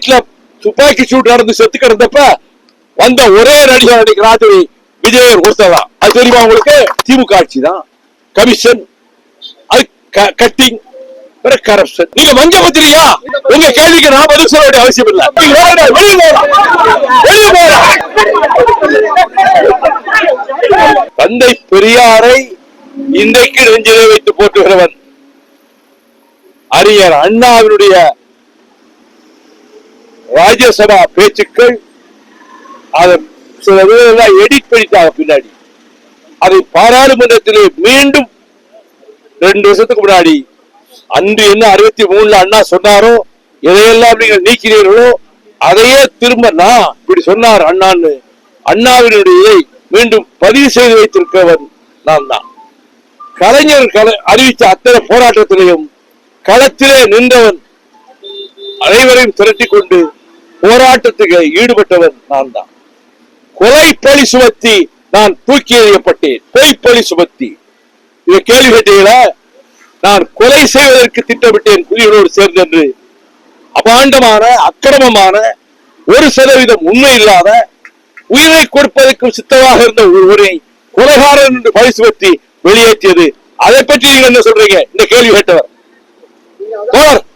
ஸ்டெர்லைட்ல துப்பாக்கி சூடு நடந்து செத்து கிடந்தப்ப வந்த ஒரே நடிகர் அன்னைக்கு ராத்திரி விஜய் கொடுத்ததான். அது தெரியுமா உங்களுக்கு? திமுக ஆட்சி தான். கமிஷன், அது கட்டிங், கரப்ஷன். நீங்க மஞ்ச பத்திரியா? உங்க கேள்விக்கு நான் பதில் சொல்ல வேண்டிய அவசியம் இல்லை. தந்தை பெரியாரை இன்றைக்கு நெஞ்சிலே வைத்து போட்டுகிறவன் அறிஞர் அண்ணாவினுடைய ராஜ்யசபா பேச்சுக்கள் அதை சில பேர் எடிட் பண்ணிட்டாங்க பின்னாடி. அதை பாராளுமன்றத்திலே மீண்டும் 2 வருஷத்துக்கு முன்னாடி அன்று என்ன 63 அண்ணா சொன்னாரோ, எதையெல்லாம் நீங்கள் நீக்கிறீர்களோ அதையே திரும்ப நான் இப்படி சொன்னார் அண்ணான்னு அண்ணாவினுடைய மீண்டும் பதிவு செய்து வைத்திருக்கிறவன் நான் தான். கலைஞர் அறிவித்த அத்தனை போராட்டத்திலையும் களத்திலே நின்றவன், அனைவரையும் திரட்டிக் கொண்டு போராட்டத்துக்கு ஈடுபட்டவன் நான் தான். கொலை பழி சுமத்தி நான் தூக்கி எறியப்பட்டேன். பொய்ப்பழி சுமத்தி இதை கேள்வி கேட்டீங்களா? நான் கொலை செய்வதற்கு திட்டமிட்டேன் புலிகளோடு சேர்ந்தென்று. அபாண்டமான அக்கிரமமான 1% உண்மை இல்லாத உயிரை கொடுப்பதற்கும் சித்தமாக இருந்த ஒருவரை கொலைகாரன் என்று பழி சுமத்தி வெளியேற்றியது. அதை பற்றி நீங்க என்ன சொல்றீங்க? இந்த கேள்வி கேட்டவர்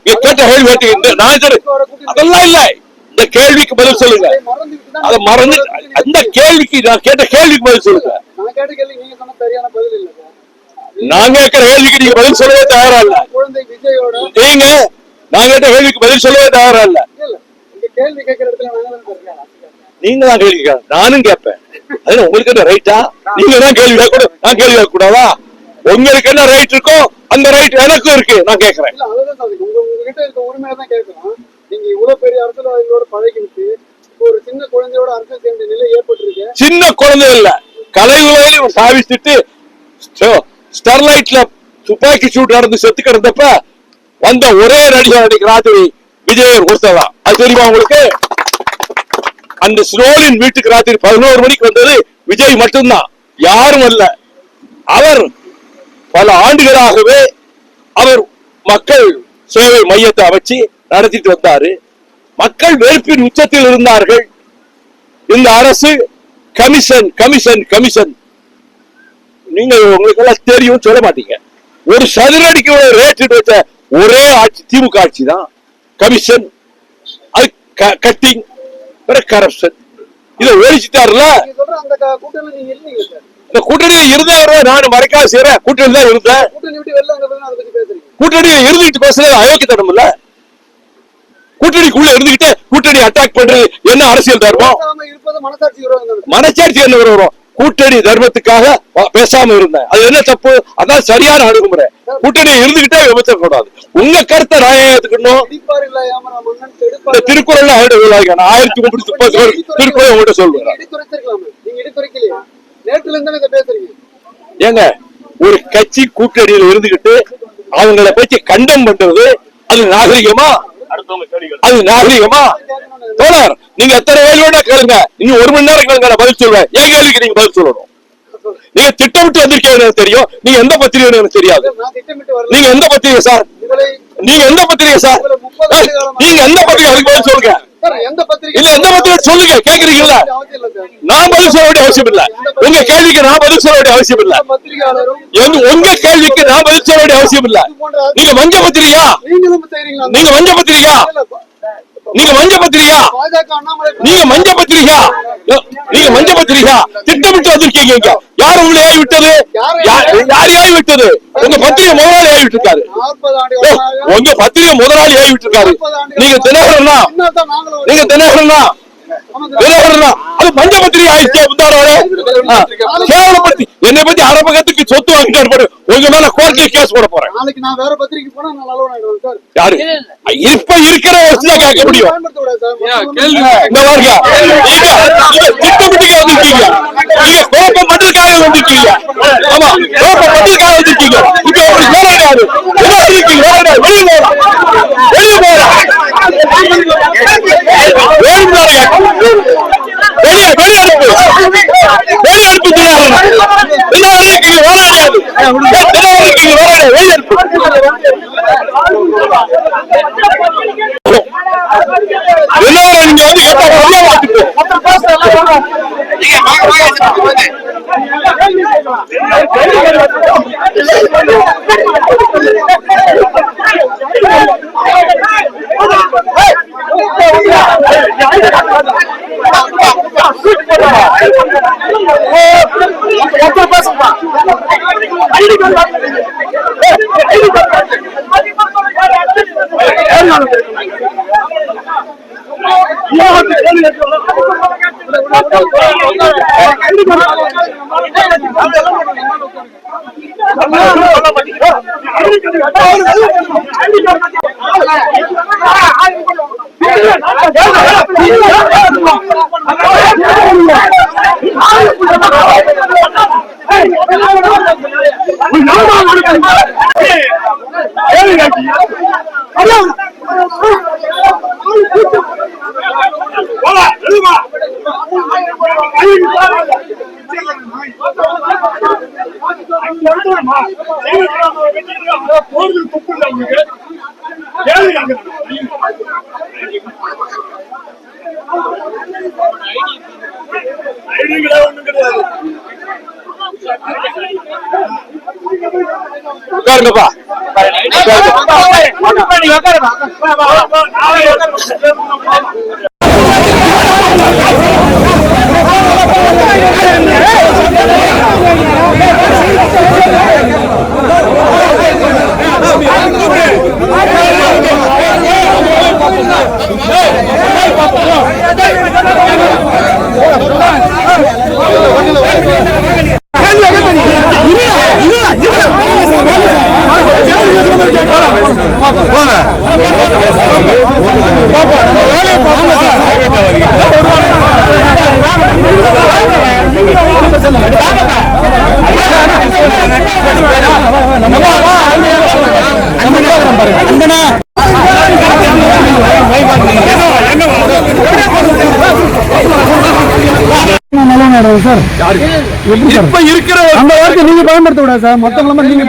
கேட்ட கேள்வி கேட்டீங்க. அதெல்லாம் இல்ல, இந்த கேள்விக்கு பதில் சொல்லுங்க. அதை மறந்து அந்த கேள்விக்கு நான் கேட்ட கேள்விக்கு பதில் சொல்லுங்க. நான் கேட்கிற கேள்விக்கு நீங்க பதில் சொல்லவே தயாரா இல்ல. நீங்க நான் கேட்ட கேள்விக்கு பதில் சொல்லவே தயாரா இல்ல. நீங்க தான் கேள்வி கேட்க, நானும் கேட்பேன். அது உங்களுக்கு என்ன ரைட்டா? நீங்க தான் கேள்வி கேட்க, நான் கேள்வி கேட்க கூடாதா? உங்களுக்கு என்ன ரைட் இருக்கோ அந்த ரைட் எனக்கும் இருக்கு. நான் கேட்கிறேன். நீங்க இவ்வளவு பெரிய அரசியல்வாதிகளோட பழகிட்டு ஒரு சின்ன குழந்தையோட அரசியல் சேர்ந்த நிலை ஏற்பட்டிருக்கு. சின்ன குழந்தை இல்ல, கலை உலகில் சாவிச்சுட்டு ஸ்டெர்லைட்ல துப்பாக்கி சூடு நடந்து செத்து கிடந்தப்ப வந்த ஒரே நடிகர் அன்னைக்கு ராத்திரி விஜய் கொடுத்ததான். அது தெரியுமா உங்களுக்கு? அந்த ஸ்னோலின் வீட்டுக்கு ராத்திரி 11 மணிக்கு வந்தது விஜய் மட்டும்தான், யாரும் அல்ல. அவர் பல ஆண்டுகளாகவே அவர் மக்கள் சேவை மையத்தை அமைச்சு நடத்திட்டு வந்தாரு. மக்கள் வெறுப்பின் உச்சத்தில் இருந்தார்கள். இந்த அரசு கமிஷன் கமிஷன் கமிஷன், நீங்க உங்களுக்கு எல்லாம் தெரியும், சொல்ல மாட்டீங்க. ஒரு சதுரடிக்கு ரேட் வச்ச ஒரே ஆட்சி திமுக ஆட்சி தான். கமிஷன், அது கட்டிங், கரப்ஷன். இதை ஒழிச்சுட்டாருல. இந்த கூட்டணியில இருந்தவரை நான் மறைக்காத செய்யறேன். கூட்டணி தான் இருந்தேன். கூட்டணியில இருந்துகிட்டு பேசுறது அயோக்கியத்தனம் இல்ல. கூட்டணிக்குள்ள இருந்துகிட்டு கூட்டணி அட்டாக் பண்றது என்ன அரசியல் தர்மம்? மனசாட்சி என்ன வரும்? கூட்டணி தர்மத்துக்காக பேசாம இருந்தேன், அது என்ன தப்பு? அதான் சரியான அணுகுமுறை. கூட்டணி இருந்துகிட்டே விமர்சனம் கூடாது. உங்க கருத்தை நான் ஏத்துக்கணும். திருக்குறள் 1930 திருக்குறள் உங்கள்கிட்ட சொல்லுவேன். ஏங்க, ஒரு கட்சி கூட்டணியில் இருந்துகிட்டு அவங்கள பற்றி கண்டம் பண்றது அது நாகரிகமா? அது நாகரிகமா? தோழர், நீங்க எத்தனை கேள்வி கேளுங்க, இன்னும் 1 மணி நேரம் கேளுங்க, நான் பதில் சொல்லுவேன். என் கேள்விக்கு நீங்க பதில் சொல்லணும். நீங்க திட்டமிட்டு வந்திருக்கீங்க எனக்கு தெரியும். நீங்க எந்த பத்திரிகை எனக்கு தெரியாது. நீங்க எந்த பத்திரிகை சார்? நீங்க எந்த பத்திரிகை சார்? நீங்க எந்த பத்திரிகை? அதுக்கு பதில் சொல்லுங்க. இல்ல, எந்த பத்திரிகை சொல்லுங்க. கேக்குறீங்களா? நான் பதில் சொல்ல வேண்டிய அவசியம் இல்ல. உங்க கேள்விக்கு நான் பதில் சொல்ல வேண்டிய அவசியம் இல்ல. உங்க கேள்விக்கு நான் பதில் சொல்ல வேண்டிய அவசியம் இல்ல. நீங்க மஞ்ச பத்திரிகையா? நீங்க மஞ்ச பத்திரிகையா? நீங்க மஞ்ச பத்திரிகையா? நீங்க மஞ்ச பத்திரிகையா? நீங்க மஞ்ச பத்திரிகையா? திட்டமிட்டு வந்திருக்கீங்க. யார் உங்களை ஏறி விட்டது? யார் ஏறி விட்டது? உங்க பத்திரிகை முதலாளி ஏறி விட்டுருக்காரு. உங்க பத்திரிகை முதலாளி ஏறி விட்டுருக்காரு. நீங்க தினகரனா? நீங்க தினகரனா? அது மஞ்ச பத்திரிகை ஆயிடுச்சு. கேவலப்படுத்தி என்னை பத்தி அரபகத்துக்கு சொத்து வாங்கிட்டு உங்க மேல கோர்ட்ல கேஸ் போட போறேன். யாரு இப்ப இருக்கிற வச்சுதான் கேட்க முடியும். திட்டமிட்டு வந்திருக்கீங்க. நீங்க கோபம் மண்டலுக்காக வந்திருக்கீங்க. ஆமா, கோபம் மண்டலுக்காக வந்திருக்கீங்க. இப்ப உங்களுக்கு வேற யாரு இருக்கீங்க? வெளியே போறா, வெளியே போறா, உட்காருங்கப்பா. சார் இப்ப இருக்கிற அந்த வார்த்தை நீங்க பயன்படுத்த கூடாது சார். மொத்தம் நீங்க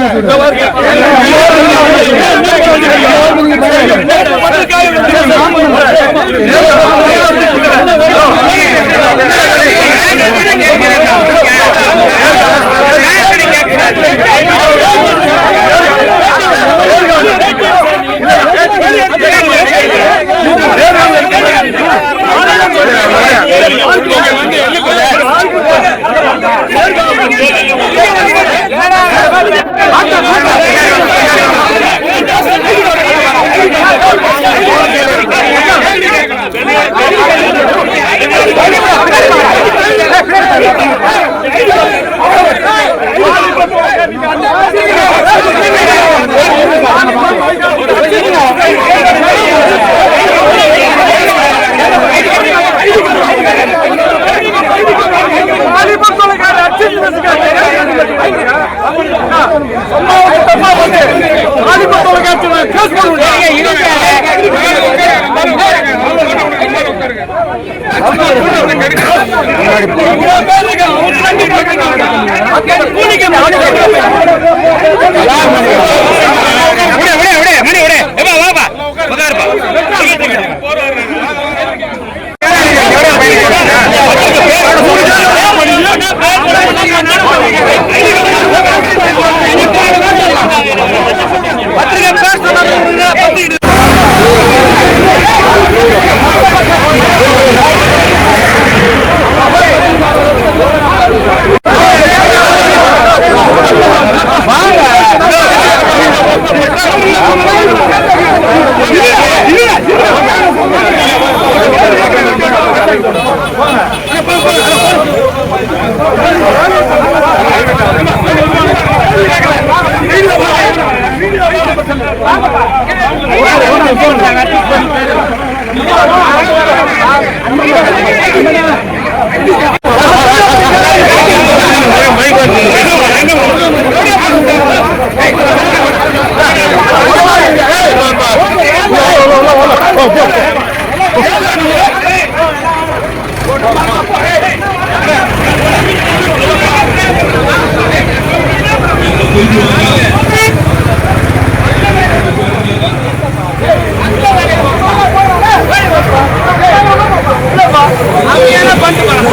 பண்ணு